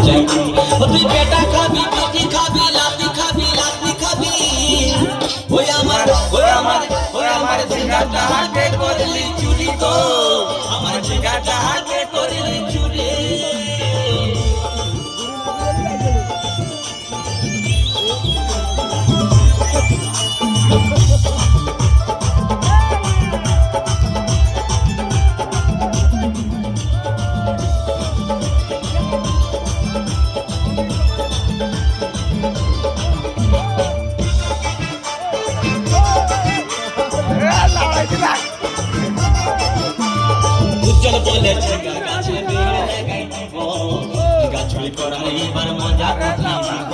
চাইছি তুই বেটা খাবি বেটি খাবি লাতি খাবি লাতি খাবি ওই আমার ঝিঙ্গাটা হাতে করলি চুরি গো আমার ঝিঙ্গাটা হাতে করলি চুরি উজ্জ্বল বলেছে গাছে বেড়ে লাগাই দিব গাছুরি করা এবার মজা উঠাই দিব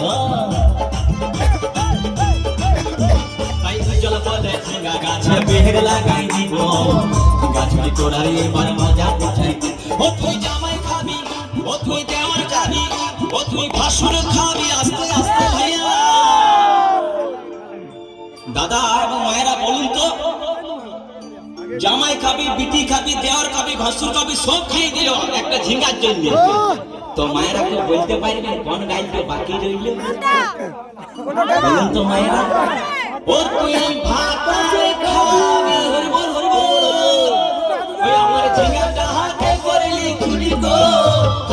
ভাই উজ্জ্বল বলেছে গাছে বেড়ে লাগাই দিব গাছুরি করা এবার মজা উঠাই দিব ও তুই জামাই খাবি ও তুই দেওয়ার খাবি ও তুই ভাসুর খাবি আস্তে আস্তে ভাইয়া দাদা এবং মায়েরা বলুন তো জামাই খাবি বিটি খাবি দেওয়ার খাবি ভাসুর খাবি সব খাইয়ে দিল একটা ঝিঙ্গার জন্য তো মায়েরা কেউ বলতে পারবেন কোন গাইতে বাকি রইল বলুন তো মায়েরা ও তুই ভাত খাবি হরিবল হরিবল ওই আমার ঝিঙ্গাটা হাতে করলি চুরি গো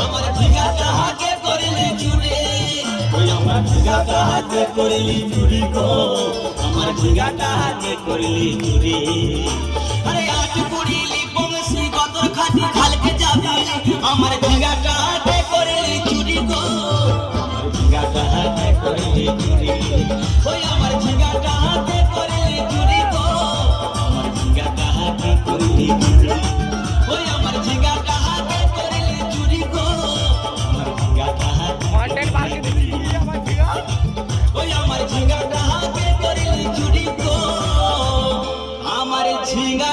আমার ঝিঙ্গাটা হাতে করলি চুরি ওই আমার ঝিঙ্গাটা হাতে করলি চুরি গো আমার ঝিঙ্গাটা হাতে করলি চুরি আরে আট কুড়িলি বংশী কদর খাটি খালকে যাবি আমার ঝিঙ্গাটা হাতে করলি চুরি গো আমার ঝিঙ্গাটা হাতে করলি চুরি ওই আমার ঝিঙ্গাটা হাতে করলি চুরি গো আমার ঝিঙ্গাটা হাতে করলি চুরি ওই আমার ঝিঙ্গাটা হাতে করলি চুরি গো আমার ঝিঙ্গাটা হাতে ওই আমার ঝিঙ্গাটা হাতে করলি চুরি গো আমার ঝিঙ্গা